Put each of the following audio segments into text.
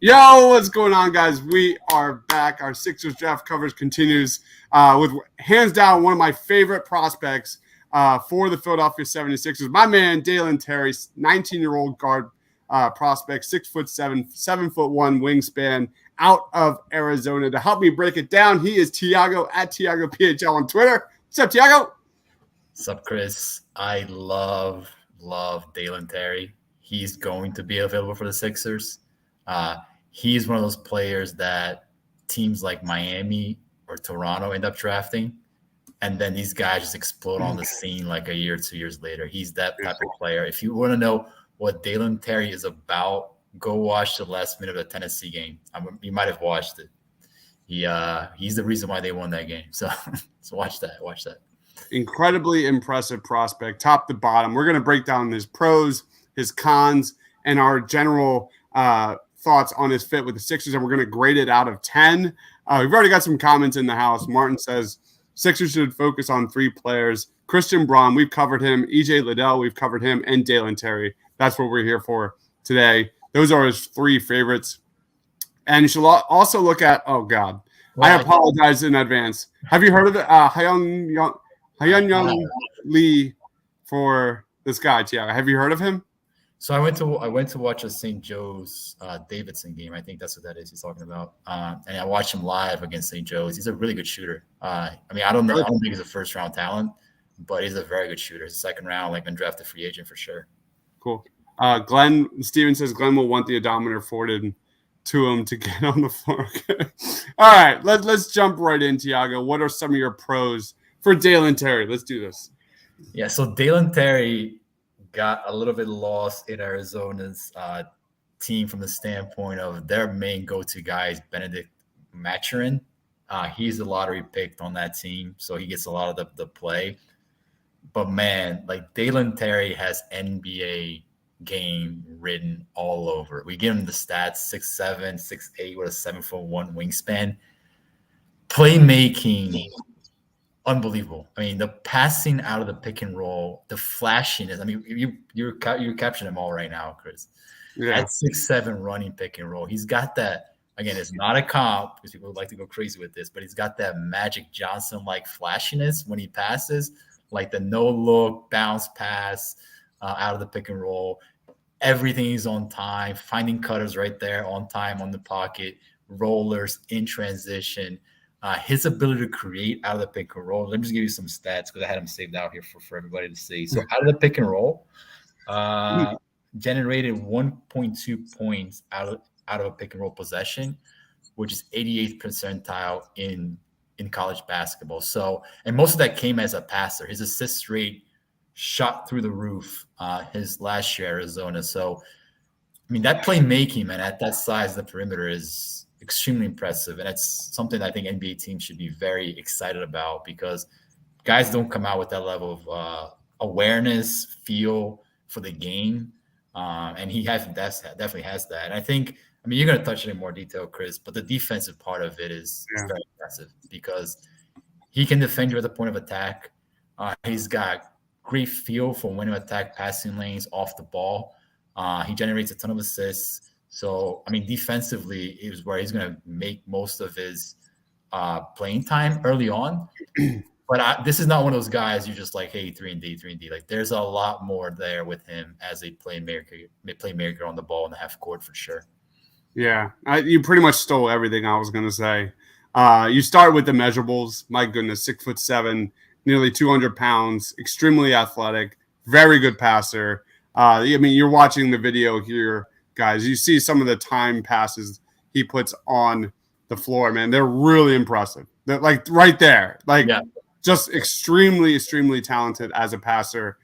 Yo, what's going on, guys? We are back. Our Sixers draft coverage continues with hands down one of my favorite prospects for the Philadelphia 76ers. My man, Dalen Terry, 19-year-old guard prospect, 6'7", 7'1" wingspan out of Arizona. To help me break it down, he is Tiago at TiagoPHL on Twitter. What's up, Tiago? What's up, Chris? I love Dalen Terry. He's going to be available for the Sixers. He's one of those players that teams like Miami or Toronto end up drafting, and then these guys just explode on the scene like a year or 2 years later. He's that type of player. If you want to know what Dalen Terry is about, go watch the last minute of the Tennessee game. You might have watched it. He's the reason why they won that game. So watch that. Incredibly impressive prospect, top to bottom. We're going to break down his pros, his cons, and our general thoughts on his fit with the Sixers, and we're going to grade it out of 10. We've already got some comments in the house. Martin says Sixers should focus on 3 players. Christian Braun, we've covered him. EJ Liddell, we've covered him. And Dalen Terry. That's what we're here for today. Those are his 3 favorites. And you should also look at, oh, God. Well, I apologize in advance. Have you heard of it? Hyun Lee for this guy, Tiago. Have you heard of him? So I went to watch a St. Joe's Davidson game. I think that's what that is he's talking about. And I watched him live against St. Joe's. He's a really good shooter. I don't think he's a first round talent, but he's a very good shooter. He's a second round, like undrafted free agent for sure. Cool. Steven says Glenn will want the odometer forwarded to him to get on the floor. All right, let's jump right in, Tiago. What are some of your pros for Dalen Terry? Let's do this. Yeah, so Dalen Terry got a little bit lost in Arizona's team from the standpoint of their main go-to guy is Benedict Mathurin. He's the lottery picked on that team, so he gets a lot of the play. But, man, like Dalen Terry has NBA game written all over. We give him the stats, 6'7", 6'8", with a 7'1" wingspan. Playmaking, unbelievable. I mean, the passing out of the pick and roll, the flashiness. I mean, you're capturing them all right now, Chris. Yeah. At 6'7" running pick and roll, he's got that. Again, it's not a comp because people would like to go crazy with this, but he's got that Magic Johnson-like flashiness when he passes, like the no-look bounce pass out of the pick and roll. Everything is on time, finding cutters right there on time on the pocket, rollers in transition. His ability to create out of the pick and roll. Let me just give you some stats because I had him saved out here for everybody to see. So out of the pick and roll, generated 1.2 points out of a pick and roll possession, which is 88th percentile in college basketball. So, and most of that came as a passer. His assist rate shot through the roof his last year, Arizona. So, I mean, that playmaking, man, at that size of the perimeter is extremely impressive. And it's something I think NBA teams should be very excited about because guys don't come out with that level of awareness, feel for the game. And he definitely has that. And I think, I mean, you're going to touch it in more detail, Chris, but the defensive part of it is very impressive because he can defend you at the point of attack. He's got great feel for when to attack passing lanes off the ball. He generates a ton of assists. So, I mean, defensively is where he's going to make most of his playing time early on. But this is not one of those guys you're just like, hey, 3-and-D. Like, there's a lot more there with him as a playmaker on the ball in the half court for sure. Yeah, you pretty much stole everything I was going to say. You start with the measurables. My goodness, 6'7", nearly 200 pounds, extremely athletic, very good passer. I mean, you're watching the video here, guys. You see some of the time passes he puts on the floor, man. They're really impressive. They're like right there, just extremely, extremely talented as a passer.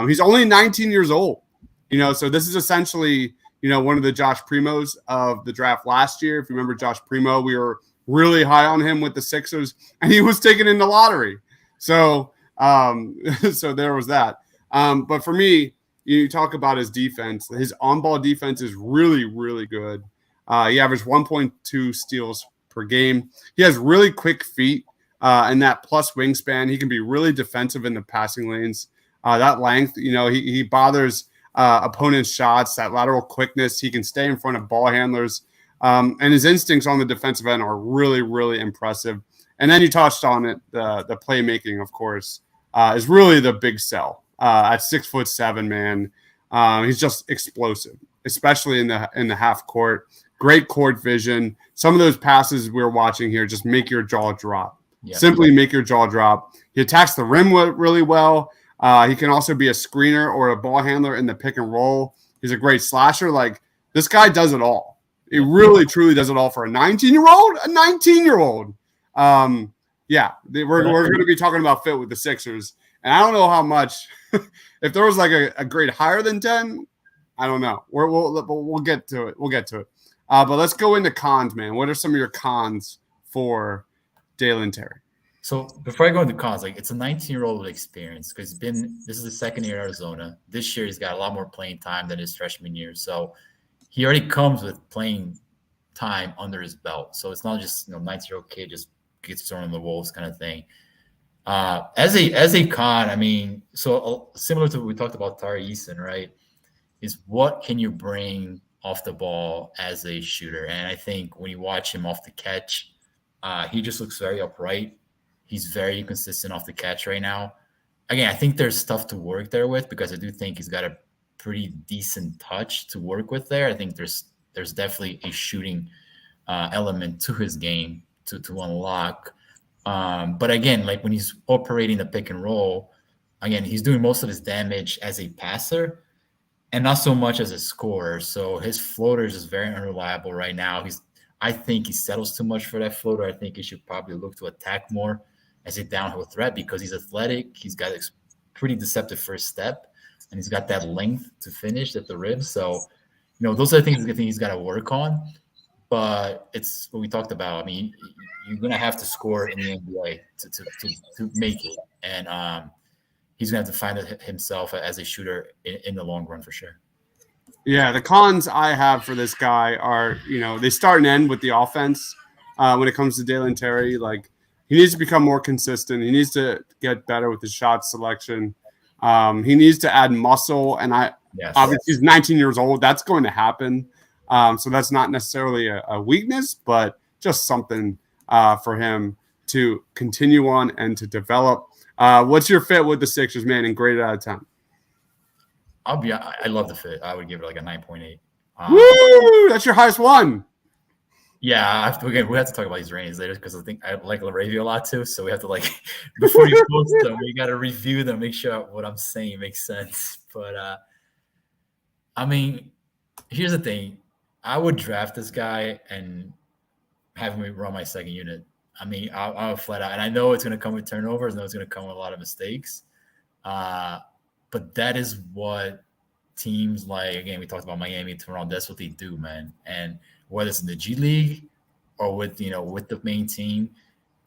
He's only 19 years old, so this is essentially, one of the Josh Primos of the draft last year. If you remember Josh Primo, we were really high on him with the Sixers, and he was taken in the lottery. So, so there was that. But for me, you talk about his defense. His on-ball defense is really, really good. He averaged 1.2 steals per game. He has really quick feet and that plus wingspan. He can be really defensive in the passing lanes. That length, he bothers opponents' shots, that lateral quickness. He can stay in front of ball handlers. And his instincts on the defensive end are really, really impressive. And then you touched on it, the playmaking, of course, is really the big sell. At 6'7", man, he's just explosive, especially in the half court. Great court vision. Some of those passes we're watching here just make your jaw drop. Yep. Simply make your jaw drop. He attacks the rim really well. He can also be a screener or a ball handler in the pick and roll. He's a great slasher. Like, this guy does it all. He really, truly does it all for a 19-year-old. A 19-year-old. Yeah, we're going to be talking about fit with the Sixers. And I don't know how much. If there was like a grade higher than 10, I don't know. We'll get to it. We'll get to it. But let's go into cons, man. What are some of your cons for Dalen Terry? So before I go into cons, like, it's a 19-year-old experience because this is the second year in Arizona. This year he's got a lot more playing time than his freshman year. So he already comes with playing time under his belt. So it's not just 19-year-old kid just gets thrown in the wolves kind of thing. As a con, I mean, so similar to what we talked about Tari Eason, right? Is what can you bring off the ball as a shooter? And I think when you watch him off the catch, he just looks very upright. He's very consistent off the catch right now. Again, I think there's stuff to work there with because I do think he's got a pretty decent touch to work with there. I think there's definitely a shooting element to his game to unlock. But again, like when he's operating the pick and roll, again, he's doing most of his damage as a passer and not so much as a scorer. So his floaters is very unreliable right now. I think he settles too much for that floater. I think he should probably look to attack more as a downhill threat because he's athletic. He's got a pretty deceptive first step, and he's got that length to finish at the rim. So, those are the things I think he's got to work on. But it's what we talked about. I mean, you're going to have to score in the NBA to make it. And he's going to have to find himself as a shooter in the long run for sure. Yeah, the cons I have for this guy are, they start and end with the offense when it comes to Dalen Terry. Like, he needs to become more consistent. He needs to get better with his shot selection. He needs to add muscle. And obviously he's 19 years old. That's going to happen. So that's not necessarily a weakness, but just something for him to continue on and to develop. What's your fit with the Sixers, man, and grade out of 10? I love the fit. I would give it like a 9.8. Woo! That's your highest one. Yeah, we have to talk about these ratings later because I think I like LaRavia a lot too. So we have to before you post them, we got to review them, make sure what I'm saying makes sense. But I mean, here's the thing: I would draft this guy and have him run my second unit. I mean, I'll flat out, and I know it's going to come with turnovers. I know it's going to come with a lot of mistakes. But that is what teams again, we talked about Miami, Toronto, that's what they do, man. And whether it's in the G League or with the main team,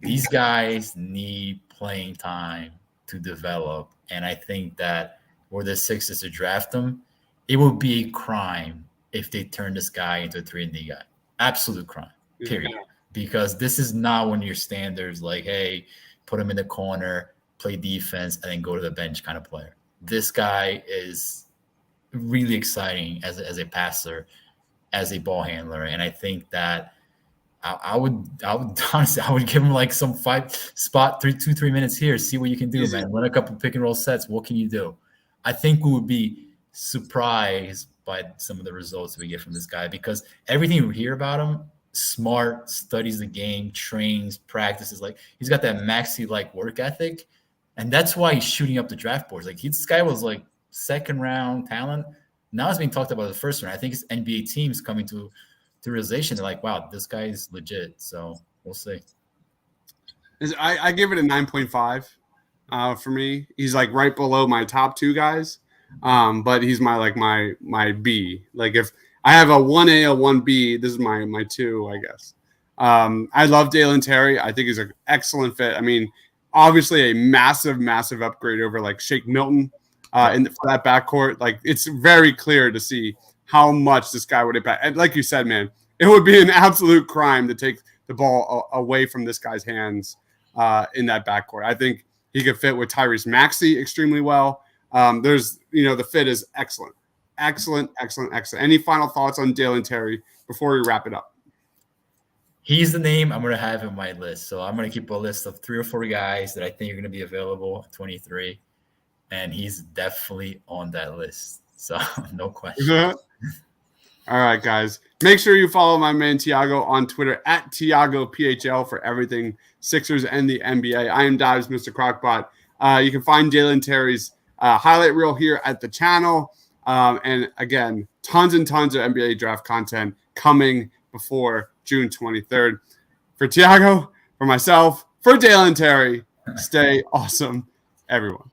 these guys need playing time to develop. And I think that were the Sixers to draft them, it would be a crime if they turn this guy into a 3-and-D guy. Absolute crime, period. Yeah. Because this is not one of your standards hey, put him in the corner, play defense, and then go to the bench kind of player. This guy is really exciting as a passer, as a ball handler, and I think that I would honestly I would give him some 3 minutes here, see what you can do, man. Run a couple pick and roll sets. What can you do? I think we would be surprised by some of the results we get from this guy because everything we hear about him, smart, studies the game, trains, practices. He's got that Maxey work ethic. And that's why he's shooting up the draft boards. This guy was second round talent. Now it's being talked about the first round. I think it's NBA teams coming to realization. They're wow, this guy is legit. So we'll see. I give it a 9.5 for me. He's right below my top two guys. But he's my B. If I have a 1A, a 1B, this is my 2, I guess. I love Dalen Terry. I think he's an excellent fit. I mean, obviously a massive, massive upgrade over Shake Milton for that backcourt. It's very clear to see how much this guy would impact. And like you said, man, it would be an absolute crime to take the ball away from this guy's hands in that backcourt. I think he could fit with Tyrese Maxey extremely well. The fit is excellent. Excellent, excellent, excellent. Any final thoughts on Dalen Terry before we wrap it up? he's the name I'm going to have in my list. So I'm going to keep a list of 3 or 4 guys that I think are going to be available at 23. And he's definitely on that list. So no question. All right, guys. Make sure you follow my man Tiago on Twitter at TiagoPHL for everything Sixers and the NBA. I am Dives, Mr. Crockpot. You can find Dalen Terry's highlight reel here at the channel. And again, tons and tons of NBA draft content coming before June 23rd. For Tiago, for myself, for Dalen Terry, stay awesome, everyone.